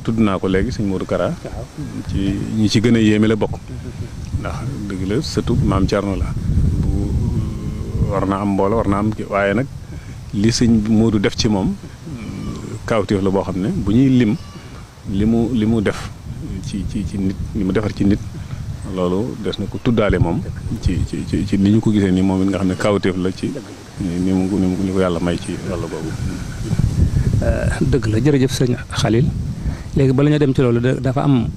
tudd naa ko léegi sëñ Modou Kara ci ñi ci gën a yéeme la bokk ndax dëgg la surtout maam Thierno la bu war na am mbooloo war na am waaye nag li sëñ Modou def ci moom kawtéef la boo xam ne bu ñuy lim li mu def ci nit li mu defar ci nit loolu des na ko tuddaale moom ci ni ñu ko gisee nii moom it nga xam ne kawtéef la ci ni mu ko yàlla may ci wàll boobu. dëgg la jërëjëf sëñ Khalil léegi bala ñu dem ci loolu dafa am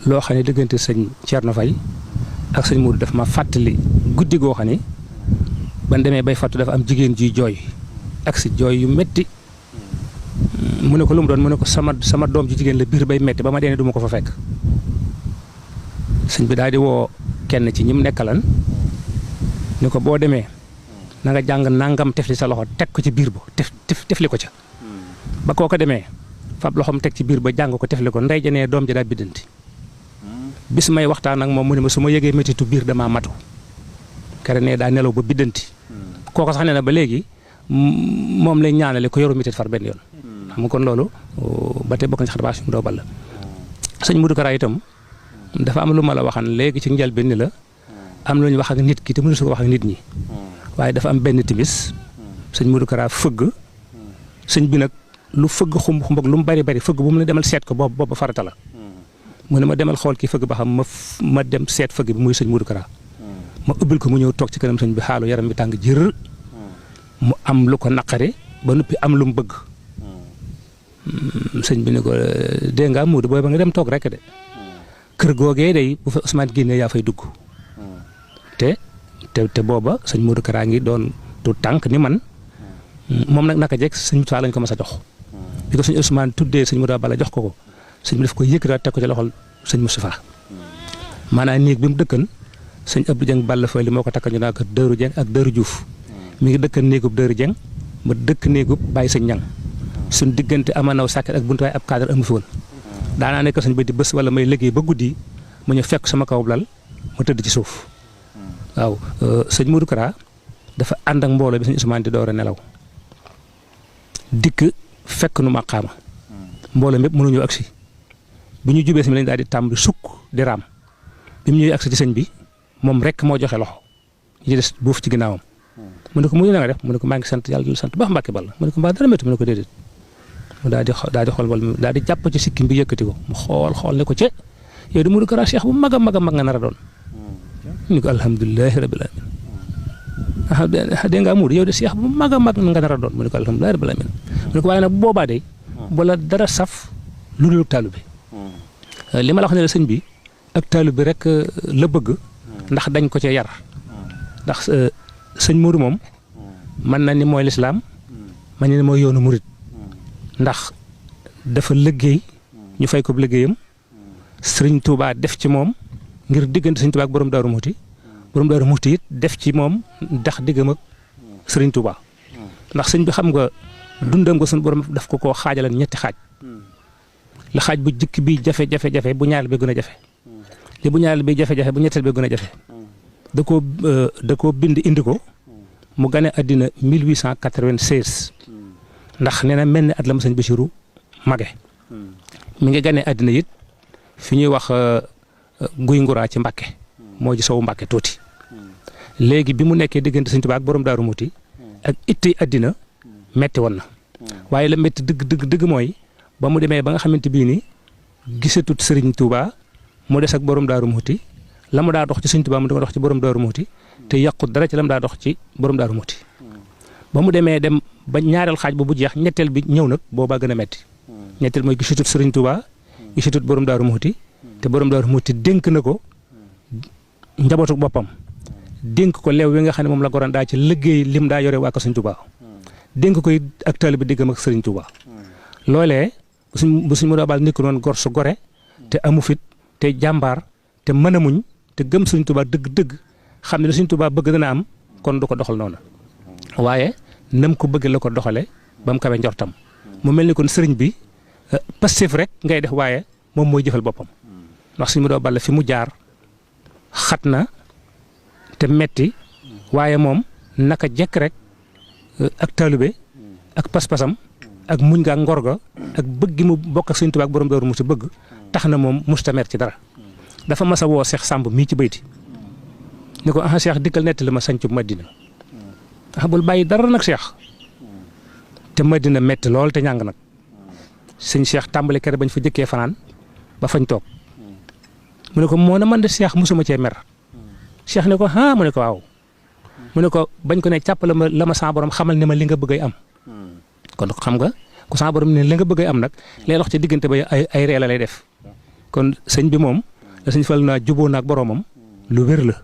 loo xam ne diggante sëñ Thierno Faye ak sëñ Modou daf ma fàttali guddi goo xam ne ban demee bay fàttu dafa am jigéen ji jooy ak si jooy yu metti mu ne ko lu mu doon mu ne ko sama doom ji jigéen la biir bay metti ba ma dee ne du ma ko fa fekk sëñ bi daal di woo kenn ci ñim nekkalan ni ko boo demee na nga jàng nangam tefli sa loxo teg ko ci biir ba tefli ko ca ba koo ko demee fab loxoom teg ci biir ba jàng ko tefli ko ndey ja nee doom ja daa biddanti bis may waxtaan ak moom mu ne ma su ma yëgee méttitu biir damaa matu kere ne daa nelaw ba biddanti kooko sax nee na ba léegi moom lay ñaanale ko yoru métit far benn yoon xam nga kon loolu ba tey bokk na ci xarbaax mu doo bal la sëñ Modou Kara itam dafa am lu ma la waxan léegi ci njëlbéen ni la am lu ñu wax ak nit ki te mënu su ko wax ak nit ñi waaye dafa am benn timis sëñ Modou Kara fëgg sëñ bi nag lu fëgg xumb ak lu mu bari fëgg bu mu ne demal seet ko boobu farata la mu ne ma demal xool kii fëgg ba xam ma dem seet fëgg bi muy sëñ Modou Kara ma ubbil ko mu ñëw toog ci kanam sëñ bi xaalu yaram bi tàng jër mu am lu ko naqari ba noppi am lu mu bëgg sëñ bi ne ko dégg nga Modou booy ba nga dem toog rek de kër googee day bu fa Ousmane génnee yaa fay dugg te booba sëñ Modou Kara ngi doon tu tànk ni man moom nag naka jekk sëñ Moussa lañ ko mas a jox bi ko sëñ Ousmane tuddee sëñ Modou Balla jox ko sëñ bi daf ko yëkkati teg ko ci loxol sëñ Moustapha maanaam néeg bi mu dëkkan sëñ Abdou Dieng Balla Fay li moo ko takka ñu naa ko Dëru Dieng ak Dëru Diouf mi ngi dëkkan néegub Dëru Dieng ma dëkk néegub bàyyi sëñ Ñang suñ diggante amanaw sàkket ak buntuwaay ab cadre amu fi woon daanaa nekk sëñ bi di bés wala may liggéey ba guddi mu ñu fekk sama kaw lal ma tëdd ci suuf waaw sëñ Modou Kara dafa ànd ak mbooloo bi sëñ Ousmane di door a nelaw dikk fekk nu maqaama mbooloo mépp mënuñu agsi bi ñu jubee si mi lañ daal di tàmbali sukk di raam bi mu ñëwee agsi ci sëñ bi moom rek moo joxe loxo ñi des buuf ci ginnaawam mu ne ko mu na nga def mu ne ko maa ngi sant yàlla sant baax Mbàkke Balla mu ne ko mbaa dara métti mu ne ko déedéet mu daal di xool wala daal di jàpp ci sikkim bi yëkkati ko mu xool ne ko ci yow di Modou Kara Cheikh bu mag a mag nga nar a doon ñu ko alhamdulilahi rabbil alamin dégg nga Modou yow de Cheikh bu mag a mag nga nar a doon mu ne ko alhamdulilahi rabbil alamin mu ne ko waaye nag bu boobaa de wala dara saf lu dul taalu bi li ma la wax ne la sëñ bi ak taalu bi rek la bëgg ndax dañ ko cee yar ndax sëñ Modou moom mën na ni mooy lislaam man ni mooy yoonu murit ndax dafa liggéey ñu fay ko liggéeyam sëriñ Touba def ci moom ngir diggante sëriñ Touba ak borom Daaru Muxti it def ci moom ndax diggam ak sëriñ Touba ndax sëñ bi xam nga dundam nga suñu borom daf ko koo xaajalan ñetti xaaj la xaaj bu jëkk bi jafe-jafe bu ñaareel bi gën a jafe li bu ñaareel bi jafe-jafe bu ñetteel bi gën a jafe da koo bind indi ko mu gane àddina 1896 ndax nee na mel ni at la ma sëñ Bassirou mage mi ngi gane àddina it fi ñuy wax guy nguraa ci Mbàkke moo ji sowu Mbàkke tuuti léegi bi mu nekkee diggante sëñ Tuubaa ak borom Daaru Muxti ak ittey àddina metti woon na waaye la metti dëgg mooy ba mu demee ba nga xamante bii ni gisatut sëriñ Tuubaa mu des ak borom Daaru Muxti la mu daa dox ci sëñ Tuubaa mu di ko dox ci borom Daaru Muxti te yàqut dara ci la mu daa dox ci borom Daaru Muxti ba mu demee dem ba ñaareel xaaj bu jeex ñetteel bi ñëw nag boobaa gën a metti ñetteel mooy gisatut sëriñ Tuubaa gisatut borom Daaru Muxti te borom Daaru Muxti dénk na ko njabootu boppam dénk ko leew wi nga xam ne moom la goran daa ci liggéey lim daa yore waa ko sëñ Tuubaa dénk koy ak taalibe bi diggam ak sëriñ Tuubaa loolee bu suñ Modou Balla nekk noonu gor su gore te amu fit te jàmbaar te mën a muñ te gëm sëriñ Tuubaa dëgg xam ne la sëriñ Tuubaa bëgg dana am kon du ko doxal noonu waaye nam ko bëgg la ko doxale ba mu kawe njortam mu mel ni kon sëriñ bi passif rek ngay def waaye moom mooy jëfal boppam ndax suñ Modou Balla fi mu jaar xat na te metti waaye moom naka jekk rek ak taalibe ak pas-pasam ak muñ ga ak ngor ga ak bëgg gi mu bokk ak sëñ Tuubaa ak borom Daaru Muxti bëgg tax na moom musta mer ci dara dafa mas a woo Cheikh Samb mii ci bayti ni ko Cheikh dikkal nettali ma sañcu Madina bul bàyyi dara nag Cheikh te Madina metti lool te ñàng nag sëñ Cheikh tàmbali kere bañ fa jëkkee fanaan ba fañ toog mu ne ko moo na man de Cheikh musuma cee mer Cheikh ne ko mu ne ko waaw mu ne ko bañ ko ne càpp la ma sa borom xamal ne ma li nga bëggay am kon xam nga ku sa borom ne li nga bëggay am nag lay wax ci diggante ba ay ree la lay def kon sëñ bi moom la sëñ fal naa juboo naag boromam lu wér la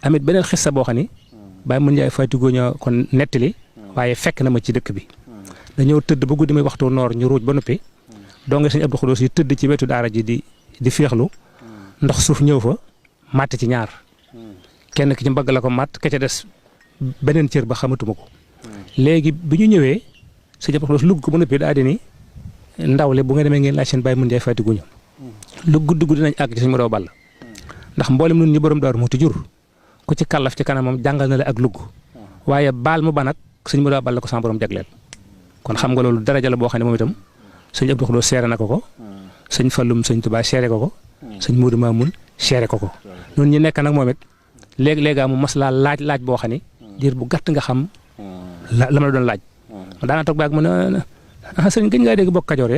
amit beneen xissa boo xam ni bàyyi mën njaay fatigoo ñoo kon nettali waaye fekk na ma ci dëkk bi dañoo tëdd ba guddi may waxtu noor ñu ruuj ba noppi doo nga sëñ Abdou Khoudous yi tëdd ci wetu daara ji di féexlu ndox suuf ñëw fa màtt ci ñaar kenn ki ci mbagg la ko màtt ka ca des beneen cër ba xamatuma ko léegi bi ñu ñëwee sëñ Abdou Khoudous lugg ko ba noppi daa di ni ndaw le bu nga demee ngeen laaj seen bàyyi mën njaay fatigoo ñu lu gudd dinañ àgg ci sëñ Modou Balla ndax mboolem nun ñu borom Daaru Muxti jur ku ci kàllaf ci kanamam jàngal na la ak lugg waaye baal mu ba nag sëñ Modou Balla ko sama borom jagleel kon xam nga loolu daraja la boo xam ne moom itam sëñ Abdou Khoudous seere na ko sëñ Falloum sëñ Touba seere ko sëñ Modou Mamoun seere ko noonu ñu nekk nag moom it léeg-léegaa mu mas laa laaj boo xam ne diir bu gàtt nga xam la ma la doon laaj daana toog baag mu ne sëñ gëj ngaa dégg bokk Kajoor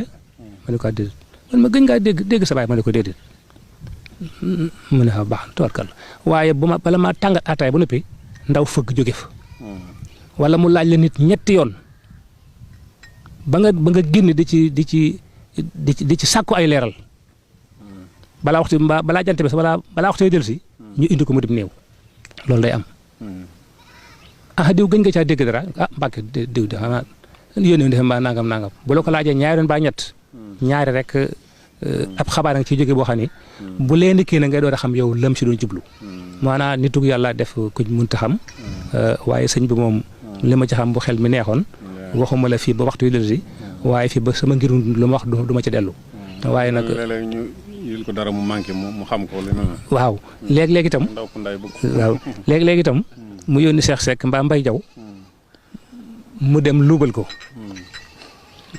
ma ne ko déedéet man ma gëj ngaa dégg sa baay ma ne ko déedéet mu ne baax na tubarkal waaye bu ma bala maa tàngat ataay ba noppi ndaw fëgg jóge fa wala mu laaj la nit ñetti yoon ba nga génn di ci sàkku ay leeral balaa waxtu balaa jant bi sax balaa waxtu jël si ñu indi ko mu dem néew loolu day am diw gëj nga caa dégg dara mbàkke diw de xanaa yónnee defe mbaa nangam bu la ko laajee ñaari yoon baa ñett ñaari rek ab xabaar nga ciy jóge boo xam ni bu leen kii na ngay door a xam yow lam si doon jublu maanaam nitug yàlla def kuñ mënta xam waaye sëñ bi moom li ma ci xam bu xel mi neexoon waxuma la fii ba waxtu yu dellusi waaye fii ba sama ngir lu ma wax du ma ci dellu waaye nag léeg-léeg ñu yil ko dara mu manqué mu xam ko li waaw léeg-léeg itam waaw léeg-léeg itam mu yónni Cheikh Seck mbaa Mbay Jaw mu dem luubal ko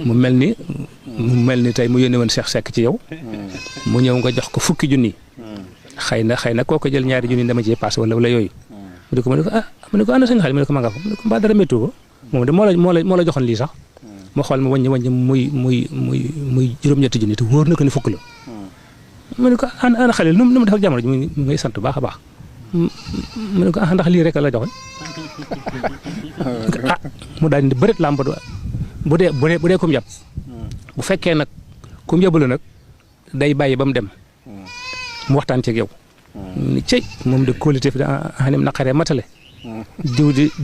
mu mel ni tey mu yónni woon Cheikh Seck ci yow mu ñëw nga jox ko fukki junni xëy na koo ko jël ñaari junni dama ci paase wala yooyu mu ne ko ana sëñ xaalis mu ne ko ma nga fa mu ne ko mbaa dara méttu ko moom de moo la joxoon lii sax ma xool mu wàññi muy juróom-ñetti junni te wóor na ko ni fukk la mu ne ko ana xale nu mu def ak jamono ji mu ngay sant baax a baax mu ne ko ndax lii rek la joxoon mu daal di bëreet làmb bu dee kum yàpp bu fekkee nag kum yàbbu la nag day bàyyi ba mu dem mu waxtaan ceeg yow ni cey moom de qualité fi xanim naqaree matale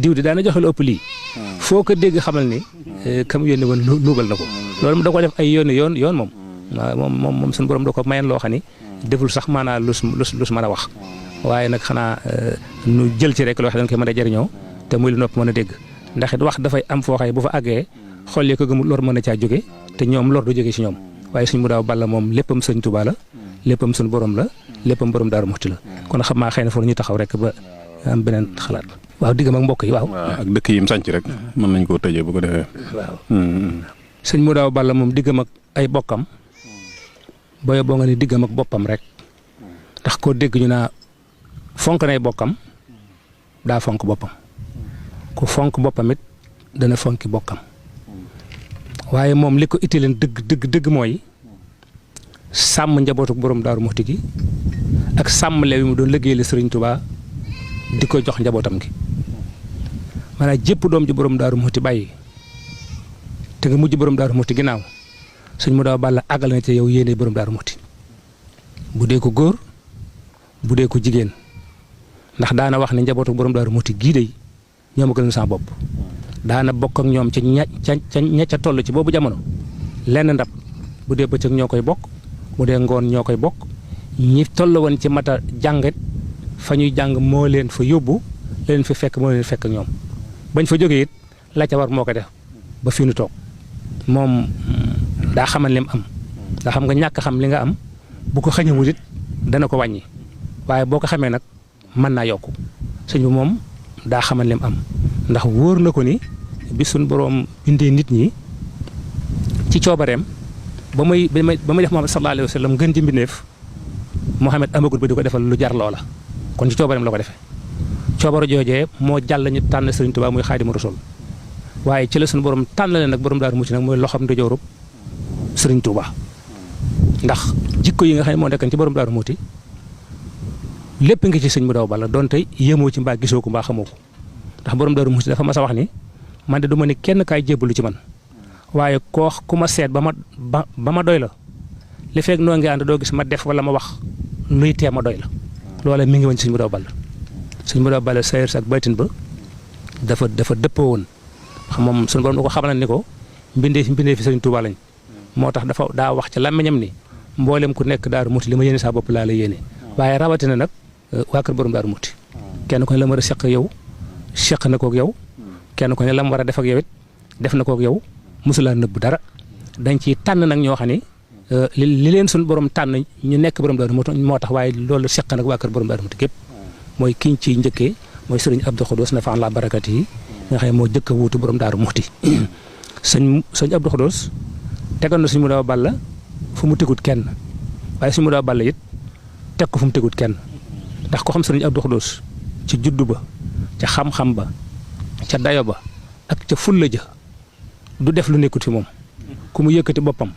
diw di daana joxe lu ëpp lii foo ko dégg xamal ni kam yónni woon luubal na ko loolu da ko def ay yoon moom waaw moom suñu borom da ko mayen loo xam ni deful sax maanaa lus mën a wax waaye nag xanaa nu jël ci rek loo xam ne dañ koy mën a jëriñoo te muy lu nopp mën a dégg ndax it wax dafay am foo xay bu fa àggee xol yi ko gëmul lor mën a caa jóge te ñoom lor du jóge ci ñoom waaye suñ mu daaw Balla moom léppam sëñ Tuubaa la léppam suñu borom la léppam borom Daaru Muxti la kon xam naa xëy na foofu ñu taxaw rek ba am beneen xalaat waaw diggam ak mbokk yi waaw ak dëkk yi mu sànc rek mën nañ koo tëjee bu ko defee waaw sëñ mu daaw Balla moom diggam ak ay bokkam booy boo nga ni diggam ak boppam rek ndax koo dégg ñu naa fonk nay bokkam daa fonk boppam ku fonk boppam it dana fonki bokkam waaye moom li ko itteeleen dëgg mooy sàmm njabootu borom Daaru Muxti gi ak sàmm leew yi mu doon liggéeyal Sëriñ Tuubaa di ko jox njabootam gi maanaam jépp doom ji borom Daaru Muxti bàyyi te nga mujj borom Daaru Muxti ginnaaw sëñ mu daaw Balla àggal na ci yow yéene borom Daaru Muxti bu dee ko góor bu dee ko jigéen ndax daana wax ne njabootu borom Daaru Muxti gii de ñoo ma gënal sama bopp daana bokk ak ñoom ca ña ca toll ci boobu jamono lenn ndab bu dee bëccëg ñoo koy bokk bu dee ngoon ñoo koy bokk ñi toll woon ci mata jàngat fa ñuy jàng moo leen fa yóbbu leen fi fekk moo leen fekk ak ñoom bañ fa jógee it la ca war moo ko def ba fi nu toog moom daa xamal lim am ndax xam nga ñàkk xam li nga am bu ko xañewul it dana ko wàññi waaye boo ko xamee nag mën naa yokku sëñ bi moom daa xamal lim am ndax wóor na ko ni bi suñ boroom indee nit ñi ci coobareem ba muy def Muhammad sallallahu alayhi wa sallam gën ji mbindeef Muhammad amagul ba di ko defal lu jar loola kon ci coobareem la ko defee coobare joojee moo jàll ñu tànn Sëriñ Tuubaa muy Xaadimu Rasuul waaye ci la suñu borom tànnale nag borom Daaru Muxti nag mooy loxoom ndijoorub Sëriñ Tuubaa ndax jikko yi nga xam ne moo nekkan ci borom Daaru Muxti lépp ngi ci sëñ mu daw balla donte yéemoo ci mbaa gisoo ko mbaa xamoo ko ndax borom Daaru Muxti dafa mas a wax ni man de du ma ni kenn kaay jébbalu ci man waaye ku ma seet ba ma doy la li fekk noo ngi ànd doo gis ma def wala ma wax luy tee ma doy la loola mi ngi woon ci sëñ mu daw balla sëñ mu daw balla sayir ak baytin ba dafa dëppoo woon xam moom suñu borom da ko xamal ni ko mbindee fi sëriñ Tuubaa lañ moo tax daa wax ci làmmiñam ni mboolem ku nekk Daaru Muxti li ma yéene saa bopp laa la yéene waaye rawatina nag waa kër borom Daaru Muxti kenn ko ne la mu war a seq yow seq na koog yow kenn ko ne la mu war a def ak yow it def na koog yow mosulaa nëbb dara dañ ciy tànn nag ñoo xam ne li leen suñu borom tànn ñu nekk borom Daaru Muxti moo tax waaye loolu seq nag waa kër borom Daaru Muxti gépp mooy kiñ ciy njëkkee mooy sëriñ Abdou Khoudous na fa la barakat yi nga xam ne moo jëkk a wuutu borom Daaru Muxti sëñ Abdou Khoudous tegoon na suñu mu daw balla fu mu tegut kenn waaye suñu mu daw balla it teg ko fu mu tegut kenn ndax ko xam sëriñ Abdou Khoudous ci juddu ba ca xam-xam ba ca dayo ba ak ca fulla ja du def lu nekkut fi moom ku mu yëkkati boppam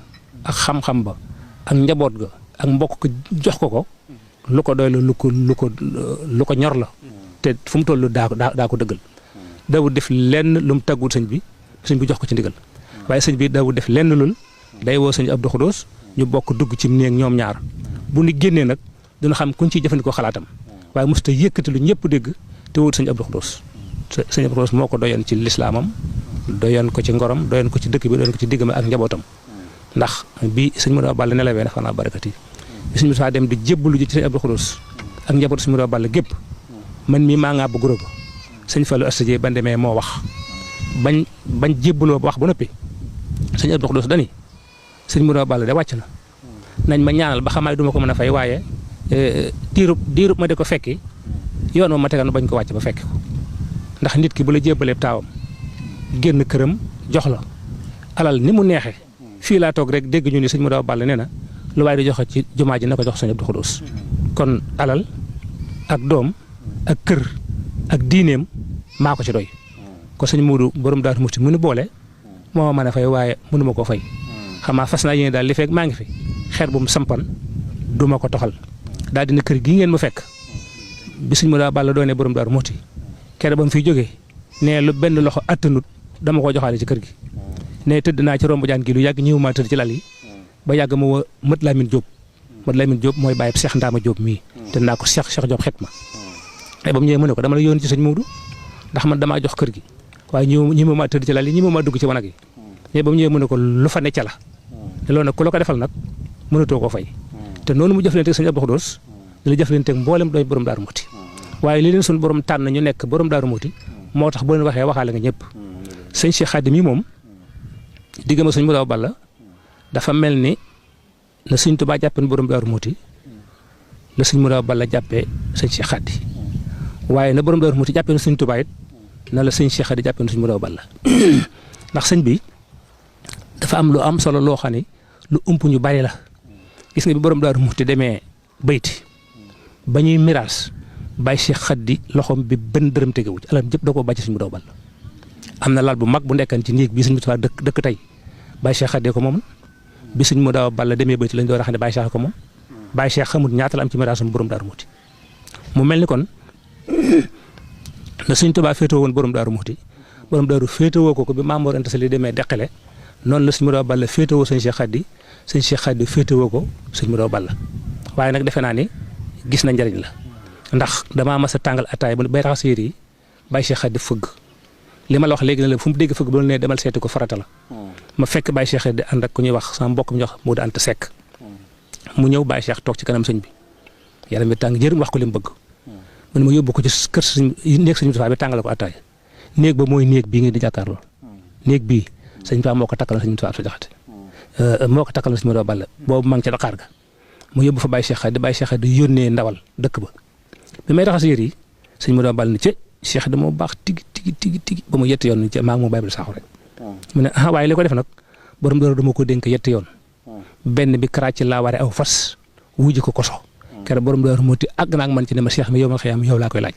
ak xam-xam ba ak njaboot ga ak mbokk ko jox ko lu ko doy la lu ko ñor la te fu mu toll daa ko dëggal daawul def lenn lu mu tàggul sëñ bi jox ko ci ndigal waaye sëñ bi daawul def lenn lul day woo sëñ Abdou Khoudous ñu bokk dugg ci néeg ñoom ñaar bu ñu génnee nag dina xam kuñ ciy jëfandikoo xalaatam waaye mosut a yëkkati lu ñëpp dégg te wut sëñ Abdou Khoudous sëñ Abdou Khoudous moo ko doyoon ci lislaamam doyoon ko ci ngorom doyoon ko ci dëkk bi doyoon ko ci diggam ak njabootam ndax bi sëñ Modou Balla nelawee dafa naa barakat yi bi sëñ Moussa dem di jébbalu ji ci sëñ Abdou Khoudous ak njabootu sëñ Modou Balla gépp man mii maa ngaa bu guro ba sëñ Fallou Assadie ban demee moo wax bañ jébbaloo ba wax ba noppi sëñ Abdou Khoudous dani sëñ Modou Balla de wàcc na nañ ma ñaanal ba xamaay duma ko mën a fay waaye diirub ma di ko fekki yoon ma tegal bañ ko wàcc ba fekki ko ndax nit ki bu la jébbalee taawam génn këram jox la alal ni mu neexee fii laa toog rek dégg ñu ni sëñ Modou Balla nee na lu waaye di joxe ci jumaa ji na ko jox sëñ Abdou Khoudous kon alal ak doom ak kër ak diineem maa ko ci doy ko sëñ Modou borom Daaru Muxti mu nu boole moo ma mën a fay waaye mënuma koo fay xamaa fas naa yéene daal li fekk maa ngi fi xeer bu mu sampan du ma ko toxal daal dina kër gii ngeen ma fekk bi sëñ Modou Balla doonee borom Daaru Muxti kere ba mu fiy jógee nee lu benn loxo attanut dama ko joxaale ci kër gi ne tëdd naa ci romb jaan gi lu yàgg ñëw maa tëdd ci lal yi ba yàgg ma woo Mat Lamine Diop mooy bàyyi Cheikh Ndama Diop mii te naa ko Cheikh Diop xet ma ba mu ñëwee mu ne ko dama la yónni ci sëñ Modou ndax man damaa jox kër gi waaye ñi ma maa tëdd ci lal yi ñi ma maa dugg ci wanag yi mais ba mu ñëwee mu ne ko lu fa ne ca la te loolu nag ku la ko defal nag mënatoo koo fay te noonu mu jëflanteeg sëñ Abdou Khoudous di la jëflanteeg mboolem doy borom Daaru Muxti waaye li leen suñu borom tànn ñu nekk borom Daaru Muxti moo tax boo leen waxee waxaale nga ñëpp sëñ Cheikh Khadim yi moom digg ma sëñ Modou Balla dafa mel ni na sëñ Tuubaa jàppee borom Daaru Muxti la sëñ Modou Balla jàppee sëñ Cheikh Khadim waaye na borom Daaru Muxti jàppee na sëñ Tuubaa it na la sëñ Cheikh Khadim jàppee na sëñ Modou Balla ndax sëñ bi dafa am lu am solo loo xam ne lu ump ñu bari la gis nga bi borom Daaru Muxti demee bayti ba ñuy miraas Baye Cheikh Khadim loxoom bi benn dërëm tegewu ci alam jëpp da koo bàcc sëñ Modou Balla am na lal bu mag bu nekkan ci néeg bi sëñ Moustapha dëkk tey Baye Cheikh Khadim ko moom bi sëñ Modou Balla demee bayti lañ door a xam ne Baye Cheikh ko moom Baye Cheikh xamul ñaata la am ci miraasam borom Daaru Muxti mu mel ni kon na sëñ Tuubaa féetewoo woon borom Daaru Muxti borom Daaru féetewoo ko bi Maam Mor Anta Sali demee deqale noonu la sëñ Modou Balla féetewoo sëñ Cheikh Khadim féetewoo ko sëñ Modou Balla waaye nag defe naa ni gis na njariñ la ndax damaa mas a tàngal ataay bu bay raxas yére yi Baye Cheikh Khadim fëgg li ma la wax léegi ne la fu mu dégg fëgg ba ne demal seeti ko farata la ma fekk Baye Cheikh di ànd ak ku ñuy wax sama mbokk mi jox Modou Anta Seck mu ñëw Baye Cheikh toog ci kanam sëñ bi yaram bi tàng jër wax ko li mu bëgg man ma yóbbu ko ci kër néeg sëñ Moustapha bi tàngal ko ataay néeg ba mooy néeg bii ngeen di jàkkaarloo néeg bii sëñ Moustapha moo ko takkal sëñ Moustapha Absa Jaxate moo ko takkal sëñ Modou Balla boobu maa ngi ca Dakar ga mu yóbbu fa Baye Cheikh di yónnee ndawal dëkk ba bi may raxas yére yi sëñ Modou Balla ni ci Cheikh damoo baax tigi ba mu yett yoon ni ci maa ngi moo Baye Balla Sakho rek mu ne waaye li ko def nag borom Daaru dama ko dénk yetti yoon benn bi karaat ci laa waree aw fas wuji ko koso keroog borom Daaru Muxti àgg naa ak man ci ne ma Cheikh mi yow ma xëyam yow laa koy laaj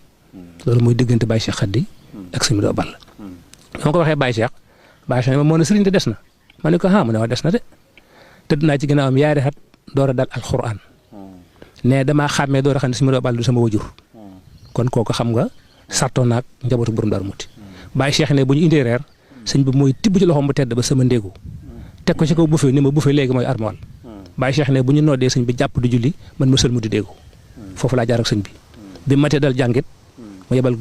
loolu mooy diggante Baye Cheikh Khady ak sëñ Modou Ball ma ko waxee Baye Cheikh ma moo ne sëriñ de des na ma ne ko mu ne ma des na de tëdd naa ci ginnaawam yaari at door a dal alxuraan ne damaa xàmmee door a xam ne sëñ Modou Ball du sama wajur kon kooku xam nga sartoon naag njabootu borom Daaru Muxti Baye Cheikh ne bu ñu indee reer sëñ bi mooy tibb ci loxoom bu tedd ba sama ndéegu teg ko ci kaw buffet ni ma buffet léegi mooy armoire Baye Cheikh ne bu ñu noddee sëñ bi jàpp du julli man ma sël mu di déggu foofu laa jaar ak sëñ bi matee dal jàngit ma yebal